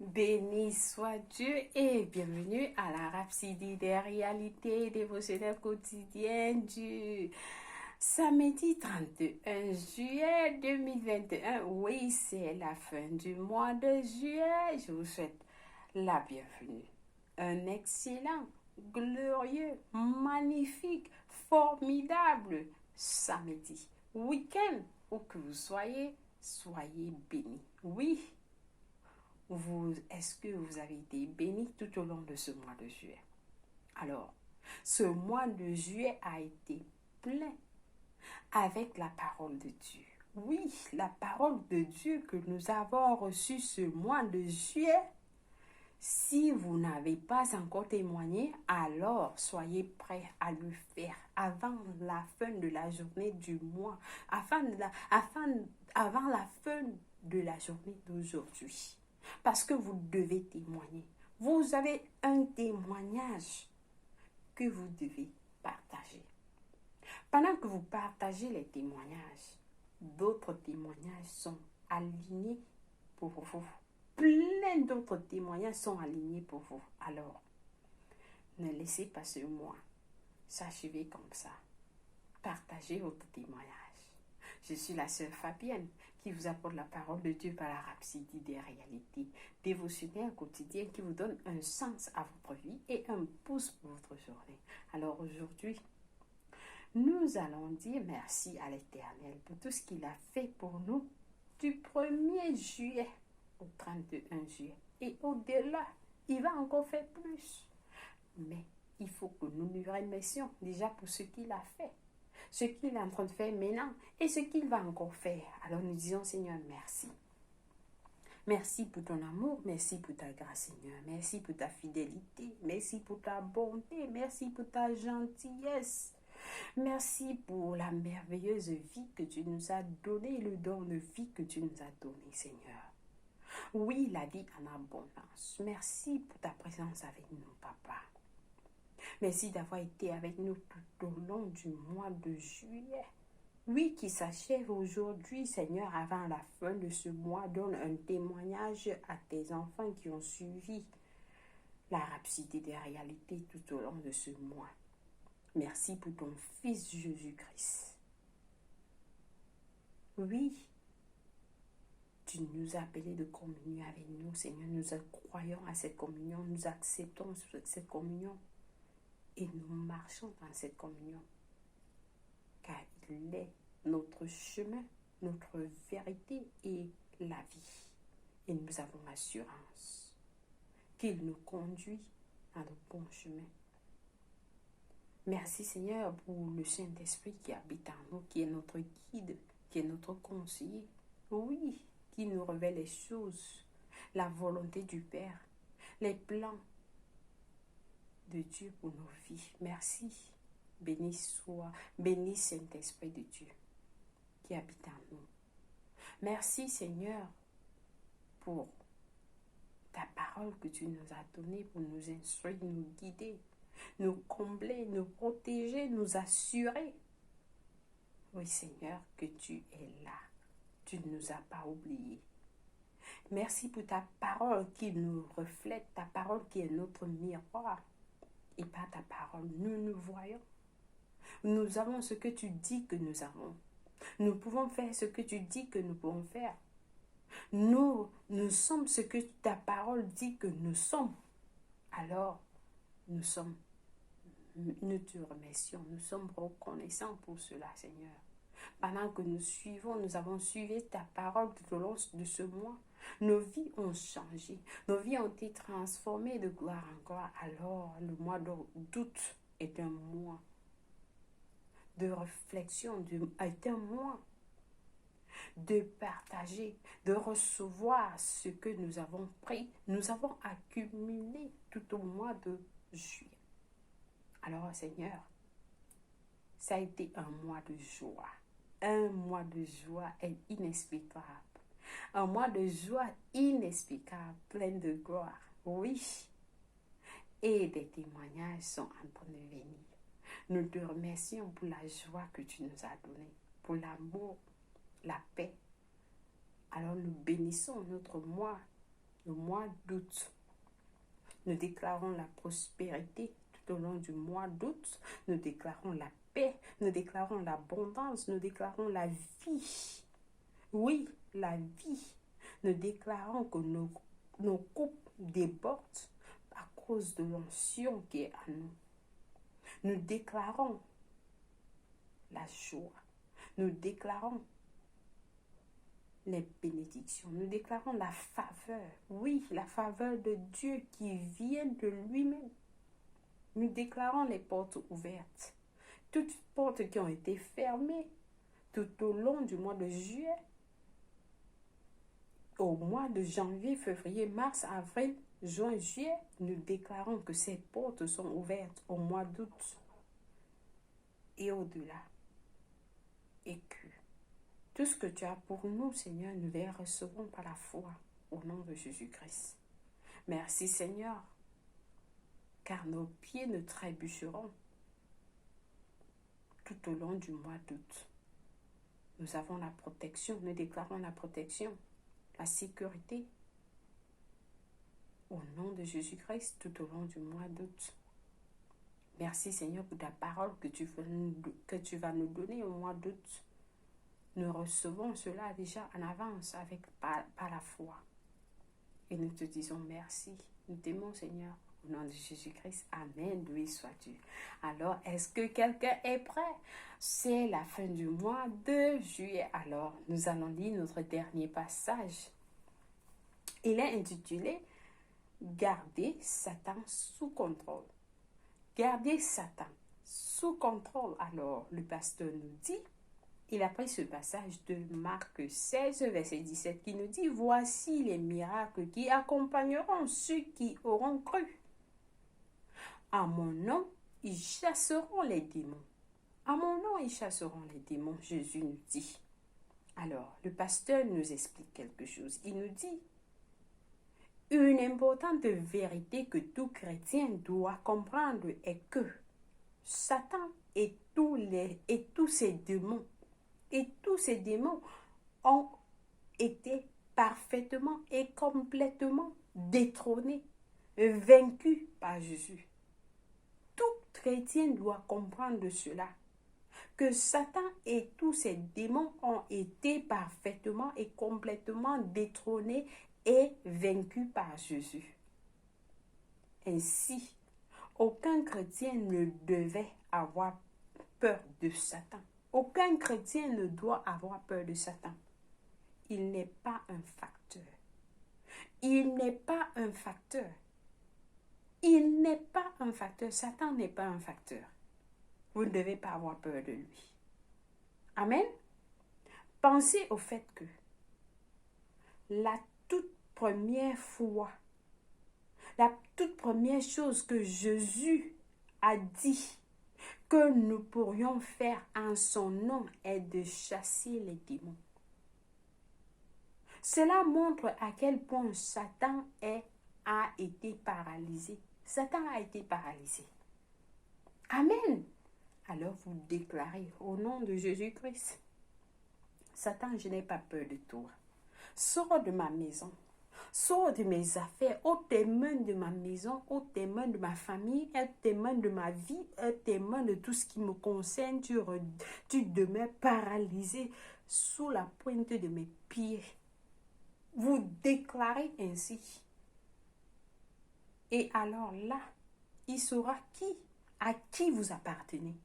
Béni soit Dieu et bienvenue à la rhapsodie des réalités dévotionnelles quotidiennes du samedi 31 juillet 2021. Oui, c'est la fin du mois de juillet. Je vous souhaite la bienvenue. Un excellent, glorieux, magnifique, formidable samedi, week-end, où que vous soyez, soyez bénis. Oui. Est-ce que vous avez été béni tout au long de ce mois de juillet? Alors, ce mois de juillet a été plein avec la parole de Dieu. Oui, la parole de Dieu que nous avons reçue ce mois de juillet. Si vous n'avez pas encore témoigné, alors soyez prêts à le faire avant la fin de la journée du mois, avant la fin de la journée d'aujourd'hui. Parce que vous devez témoigner. Vous avez un témoignage que vous devez partager. Pendant que vous partagez les témoignages, d'autres témoignages sont alignés pour vous. Plein d'autres témoignages sont alignés pour vous. Alors, ne laissez pas ce mois s'achever comme ça. Partagez votre témoignage. Je suis la sœur Fabienne qui vous apporte la parole de Dieu par la rhapsodie des réalités dévotionnelles quotidiennes qui vous donne un sens à votre vie et un pouce pour votre journée. Alors aujourd'hui, nous allons dire merci à l'Éternel pour tout ce qu'il a fait pour nous du 1er juillet au 31 juillet. Et au-delà, il va encore faire plus. Mais il faut que nous lui remercions déjà pour ce qu'il a fait, ce qu'il est en train de faire maintenant et ce qu'il va encore faire. Alors nous disons, Seigneur, merci. Merci pour ton amour, merci pour ta grâce, Seigneur. Merci pour ta fidélité, merci pour ta bonté, merci pour ta gentillesse. Merci pour la merveilleuse vie que tu nous as donnée, le don de vie que tu nous as donné, Seigneur. Oui, la vie en abondance. Merci pour ta présence avec nous, Papa. Merci d'avoir été avec nous tout au long du mois de juillet. Oui, qui s'achève aujourd'hui, Seigneur, avant la fin de ce mois. Donne un témoignage à tes enfants qui ont suivi la rhapsodie des réalités tout au long de ce mois. Merci pour ton Fils Jésus-Christ. Oui, tu nous as appelés de communier avec nous, Seigneur. Nous croyons à cette communion, nous acceptons cette communion et nous marchons dans cette communion. Car il est notre chemin, notre vérité et la vie. Et nous avons l'assurance qu'il nous conduit dans le bon chemin. Merci Seigneur pour le Saint-Esprit qui habite en nous, qui est notre guide, qui est notre conseiller. Oui, qui nous révèle les choses, la volonté du Père, les plans de Dieu pour nos vies. Merci. Béni Saint-Esprit de Dieu qui habite en nous. Merci Seigneur pour ta parole que tu nous as donnée pour nous instruire, nous guider, nous combler, nous protéger, nous assurer. Oui Seigneur, que tu es là. Tu ne nous as pas oubliés. Merci pour ta parole qui nous reflète, ta parole qui est notre miroir. Et par ta parole, nous voyons. Nous avons ce que tu dis que nous avons. Nous pouvons faire ce que tu dis que nous pouvons faire. Nous sommes ce que ta parole dit que nous sommes. Alors, nous te remercions, nous sommes reconnaissants pour cela, Seigneur. Pendant que nous avons suivi ta parole tout au long de ce mois, nos vies ont changé, nos vies ont été transformées de gloire en gloire. Alors, le mois d'août est un mois de réflexion, est un mois de partager, de recevoir ce que nous avons pris, nous avons accumulé tout au mois de juillet. Alors, Seigneur, ça a été un mois de joie. Un mois de joie inexplicable. Un mois de joie inexplicable, plein de gloire. Oui. Et des témoignages sont en train de venir. Nous te remercions pour la joie que tu nous as donnée, pour l'amour, la paix. Alors nous bénissons notre mois le mois d'août. Nous déclarons la prospérité tout au long du mois d'août. Nous déclarons la paix, nous déclarons l'abondance, nous déclarons la vie. Oui, la vie. Nous déclarons que nos coupes débordent à cause de l'onction qui est à nous. Nous déclarons la joie. Nous déclarons les bénédictions. Nous déclarons la faveur. Oui, la faveur de Dieu qui vient de lui-même. Nous déclarons les portes ouvertes. Toutes portes qui ont été fermées tout au long du mois de juillet, au mois de janvier, février, mars, avril, juin, juillet, nous déclarons que ces portes sont ouvertes au mois d'août et au-delà. Et que tout ce que tu as pour nous, Seigneur, nous les recevrons par la foi au nom de Jésus-Christ. Merci, Seigneur, car nos pieds ne trébucheront tout au long du mois d'août. Nous avons la protection, nous déclarons la protection, la sécurité au nom de Jésus-Christ tout au long du mois d'août. Merci, Seigneur, pour ta parole que tu vas nous donner au mois d'août. Nous recevons cela déjà en avance par la foi. Et nous te disons merci. Nous t'aimons, Seigneur, au nom de Jésus-Christ. Amen. Loué sois-tu. Alors, est-ce que quelqu'un est prêt? C'est la fin du mois de juillet. Alors, nous allons lire notre dernier passage. Il est intitulé « Garder Satan sous contrôle ». Garder Satan sous contrôle. Alors, le pasteur nous dit, il a pris ce passage de Marc 16, verset 17, qui nous dit « Voici les miracles qui accompagneront ceux qui auront cru. À mon nom, ils chasseront les démons. À mon nom, ils chasseront les démons. » Jésus nous dit. Alors, le pasteur nous explique quelque chose. Il nous dit une importante vérité que tout chrétien doit comprendre est que Satan et tous ces démons ont été parfaitement et complètement détrônés, vaincus par Jésus. Tout chrétien doit comprendre cela, que Satan et tous ces démons ont été parfaitement et complètement détrônés et vaincus par Jésus. Ainsi, aucun chrétien ne devait avoir peur de Satan. Aucun chrétien ne doit avoir peur de Satan. Il n'est pas un facteur. Il n'est pas un facteur. Il n'est pas un facteur. Satan n'est pas un facteur. Vous ne devez pas avoir peur de lui. Amen. Pensez au fait que la toute première fois, la toute première chose que Jésus a dit que nous pourrions faire en son nom est de chasser les démons. Cela montre à quel point Satan a été paralysé. Satan a été paralysé. Amen. Alors vous déclarez au nom de Jésus-Christ, Satan, je n'ai pas peur de toi. Sors de ma maison. Sors de mes affaires, ôte tes mains de ma maison, ôte tes mains de ma famille, ôte tes mains de ma vie, ôte tes mains de tout ce qui me concerne. Tu demeures paralysé sous la pointe de mes pieds. Vous déclarez ainsi. Et alors là, il saura à qui vous appartenez.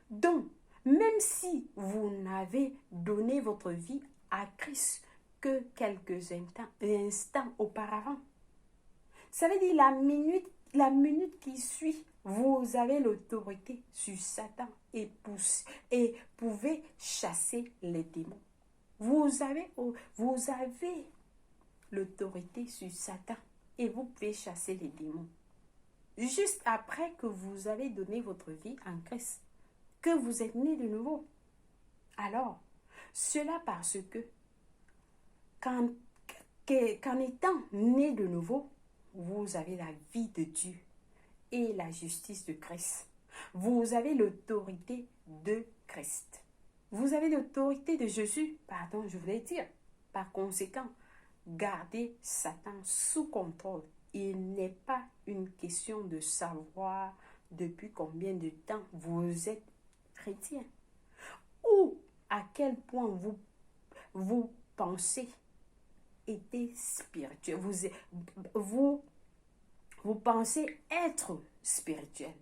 Donc, même si vous n'avez donné votre vie à Christ que quelques instants auparavant, ça veut dire la minute qui suit, vous avez l'autorité sur Satan et pouvez chasser les démons. Vous avez l'autorité sur Satan et vous pouvez chasser les démons. Juste après que vous avez donné votre vie en Christ, que vous êtes né de nouveau. Alors, cela parce que qu'en étant né de nouveau, vous avez la vie de Dieu et la justice de Christ. Vous avez l'autorité de Christ. Vous avez l'autorité de Jésus, pardon, je voulais dire. Par conséquent, garder Satan sous contrôle. Il n'est pas une question de savoir depuis combien de temps vous êtes chrétien ou à quel point vous pensez être spirituel. Vous pensez être spirituel.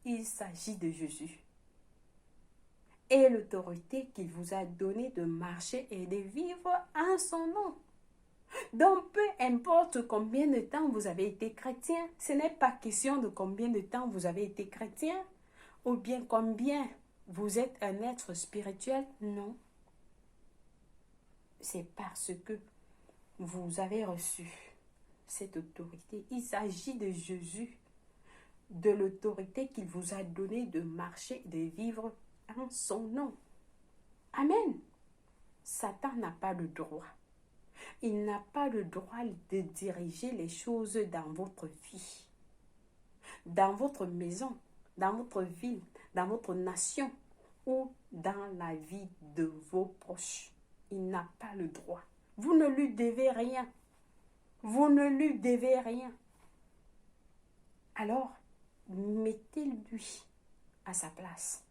Il s'agit de Jésus et l'autorité qu'il vous a donnée de marcher et de vivre en son nom. Donc, peu importe combien de temps vous avez été chrétien, ce n'est pas question de combien de temps vous avez été chrétien ou bien combien vous êtes un être spirituel. Non. C'est parce que vous avez reçu cette autorité. Il s'agit de Jésus, de l'autorité qu'il vous a donnée de marcher, de vivre en son nom. Amen. Satan n'a pas le droit. Il n'a pas le droit de diriger les choses dans votre vie, dans votre maison, dans votre ville, dans votre nation ou dans la vie de vos proches. Il n'a pas le droit. Vous ne lui devez rien. Vous ne lui devez rien. Alors, mettez-lui à sa place.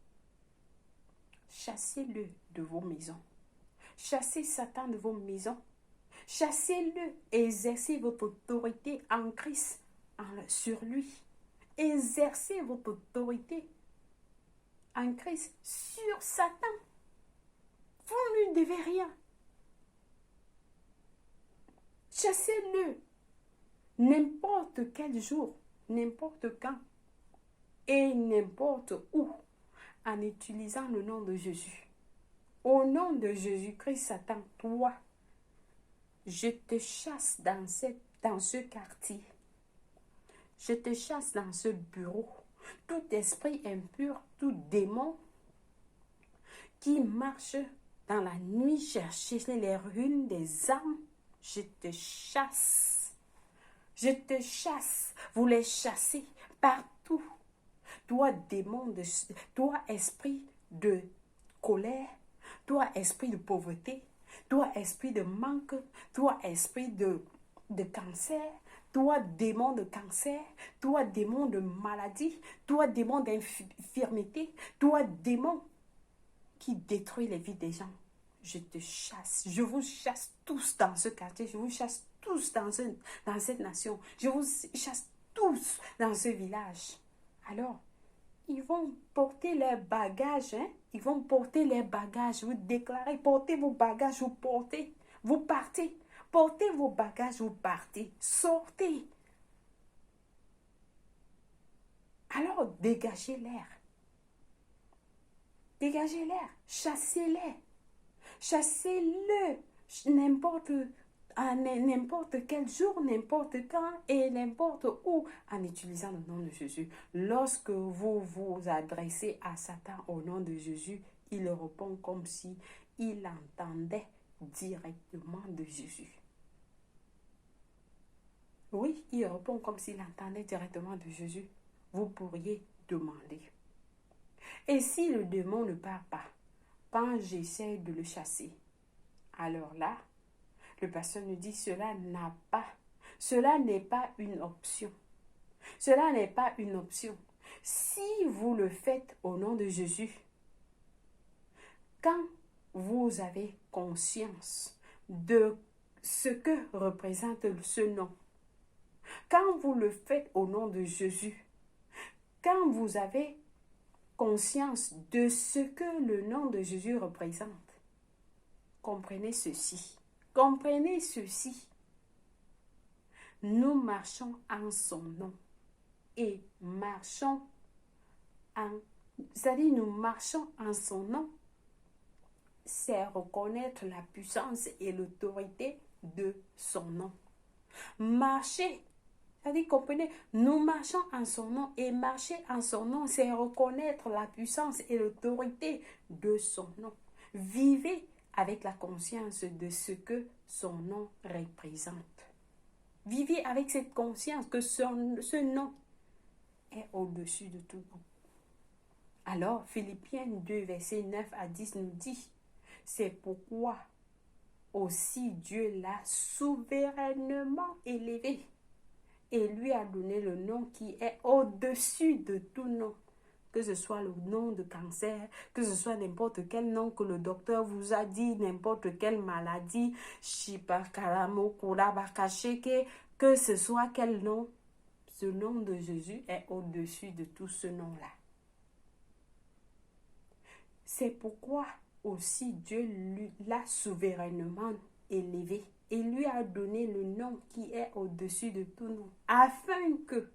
Chassez-le de vos maisons. Chassez Satan de vos maisons. Chassez-le et exercez votre autorité en Christ sur lui. Exercez votre autorité en Christ sur Satan. Vous ne lui devez rien. Chassez-le n'importe quel jour, n'importe quand et n'importe où en utilisant le nom de Jésus. Au nom de Jésus-Christ, Satan, toi, je te chasse dans ce quartier. Je te chasse dans ce bureau. Tout esprit impur, tout démon qui marche dans la nuit chercher les ruines des âmes, je te chasse. Je te chasse. Vous les chassez partout. Toi, démon, toi, esprit de colère, toi, esprit de pauvreté, toi, esprit de manque, toi, esprit de cancer, toi, démon de cancer, toi, démon de maladie, toi, démon d'infirmité, toi, démon qui détruit les vies des gens. Je te chasse. Je vous chasse tous dans ce quartier. Je vous chasse tous dans cette nation. Je vous chasse tous dans ce village. Alors, ils vont porter leurs bagages. Ils vont porter leurs bagages. Vous déclarez, portez vos bagages, vous portez. Vous partez. Portez vos bagages, vous partez. Sortez. Alors, dégagez l'air. Dégagez l'air. Chassez-les. Chassez-le à n'importe quel jour, n'importe quand et n'importe où en utilisant le nom de Jésus. Lorsque vous vous adressez à Satan au nom de Jésus, il répond comme si il entendait directement de Jésus. Oui, il répond comme s'il entendait directement de Jésus. Vous pourriez demander. Et si le démon ne part pas, quand j'essaie de le chasser, alors là, le pasteur nous dit cela n'est pas une option. Cela n'est pas une option. Si vous le faites au nom de Jésus, quand vous avez conscience de ce que représente ce nom, quand vous le faites au nom de Jésus, quand vous avez conscience de ce que le nom de Jésus représente, comprenez ceci. Comprenez ceci. Nous marchons en son nom et marchons c'est-à-dire nous marchons en son nom, c'est reconnaître la puissance et l'autorité de son nom. Marcher, c'est-à-dire comprenez, nous marchons en son nom et marcher en son nom, c'est reconnaître la puissance et l'autorité de son nom. Vivez avec la conscience de ce que son nom représente. Vivez avec cette conscience que ce nom est au-dessus de tout nom. Alors, Philippiens 2, versets 9 à 10 nous dit, c'est pourquoi aussi Dieu l'a souverainement élevé et lui a donné le nom qui est au-dessus de tout nom. Que ce soit le nom de cancer, que ce soit n'importe quel nom que le docteur vous a dit, n'importe quelle maladie, que ce soit quel nom, ce nom de Jésus est au-dessus de tout ce nom-là. C'est pourquoi aussi Dieu l'a souverainement élevé et lui a donné le nom qui est au-dessus de tout nom, afin que,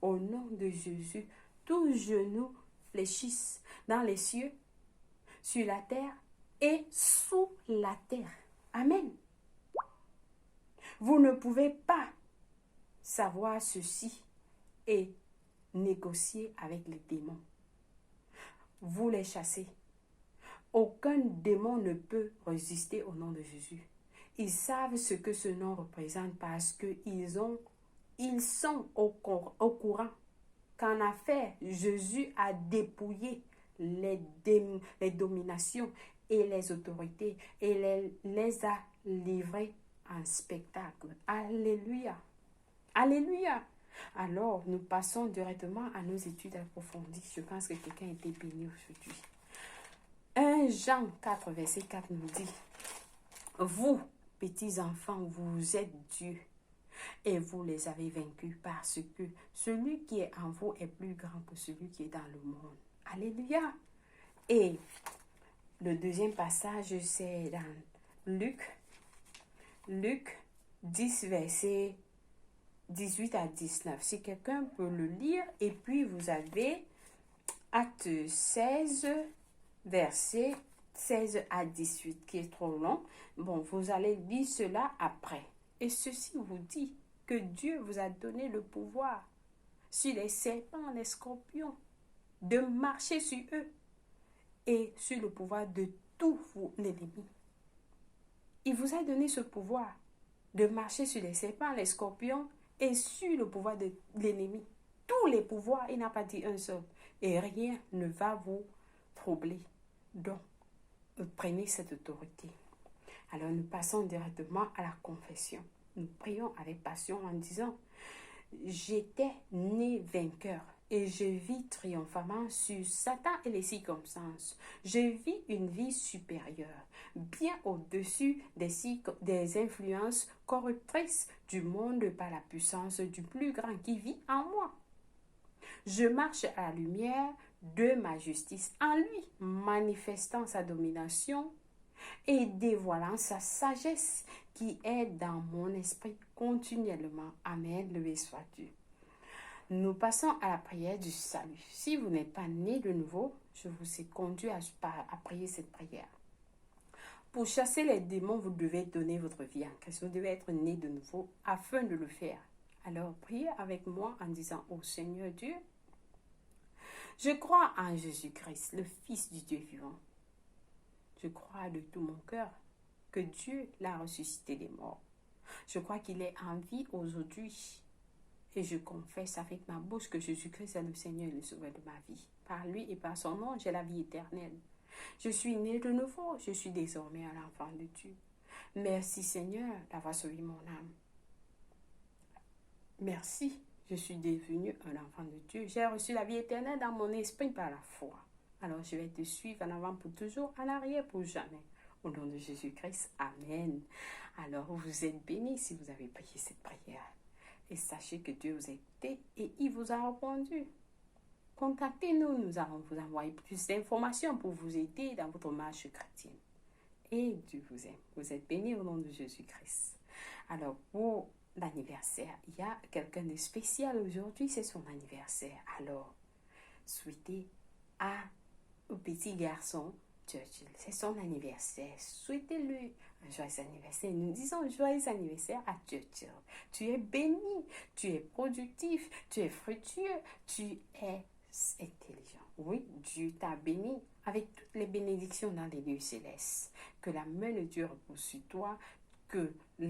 au nom de Jésus, tout genou fléchisse dans les cieux, sur la terre et sous la terre. Amen. Vous ne pouvez pas savoir ceci et négocier avec les démons. Vous les chassez. Aucun démon ne peut résister au nom de Jésus. Ils savent ce que ce nom représente parce qu'ils sont au courant qu'en affaire, Jésus a dépouillé les dominations et les autorités et les a livrés en spectacle. Alléluia. Alléluia. Alors, nous passons directement à nos études approfondies. Je pense que quelqu'un a été béni aujourd'hui. 1 Jean 4, verset 4 nous dit, « Vous, petits enfants, vous êtes Dieu, et vous les avez vaincus parce que celui qui est en vous est plus grand que celui qui est dans le monde. » Alléluia. Et le deuxième passage, c'est dans Luc 10, verset 18 à 19. Si quelqu'un peut le lire, et puis vous avez Acte 16, verset 16 à 18, qui est trop long. Bon, vous allez lire cela après. Et ceci vous dit que Dieu vous a donné le pouvoir sur les serpents, les scorpions, de marcher sur eux et sur le pouvoir de tous l'ennemi. Il vous a donné ce pouvoir de marcher sur les serpents, les scorpions et sur le pouvoir de l'ennemi. Tous les pouvoirs, il n'a pas dit un seul. Et rien ne va vous troubler. Donc, prenez cette autorité. Alors, nous passons directement à la confession. Nous prions avec passion en disant, « J'étais né vainqueur et je vis triomphalement sur Satan et les circonstances. Je vis une vie supérieure, bien au-dessus des influences corruptrices du monde par la puissance du plus grand qui vit en moi. Je marche à la lumière de ma justice en lui, manifestant sa domination et dévoilant sa sagesse qui est dans mon esprit continuellement. » Amen, loué soit Dieu. Nous passons à la prière du salut. Si vous n'êtes pas né de nouveau, je vous ai conduit à prier cette prière. Pour chasser les démons, vous devez donner votre vie en Christ. Vous devez être né de nouveau afin de le faire. Alors, priez avec moi en disant, « Ô Seigneur Dieu, je crois en Jésus-Christ, le Fils du Dieu vivant. Je crois de tout mon cœur que Dieu l'a ressuscité des morts. Je crois qu'il est en vie aujourd'hui. Et je confesse avec ma bouche que Jésus-Christ est le Seigneur et le Sauveur de ma vie. Par lui et par son nom, j'ai la vie éternelle. Je suis né de nouveau. Je suis désormais un enfant de Dieu. Merci Seigneur d'avoir sauvé mon âme. Merci, je suis devenu un enfant de Dieu. J'ai reçu la vie éternelle dans mon esprit par la foi. Alors je vais te suivre en avant pour toujours, en arrière pour jamais. Au nom de Jésus-Christ, Amen. Alors vous êtes bénis si vous avez prié cette prière. Et sachez que Dieu vous a écouté et il vous a répondu. Contactez-nous, nous allons vous envoyer plus d'informations pour vous aider dans votre marche chrétienne. Et Dieu vous aime. Vous êtes bénis au nom de Jésus-Christ. Alors pour l'anniversaire, il y a quelqu'un de spécial aujourd'hui, c'est son anniversaire. Alors, souhaitez au petit garçon Churchill, c'est son anniversaire. Souhaitez-lui un joyeux anniversaire. Nous disons joyeux anniversaire à Churchill. Tu es béni, tu es productif, tu es fructueux, tu es intelligent. Oui, Dieu t'a béni avec toutes les bénédictions dans les lieux célestes. Que la main de Dieu repose sur toi, que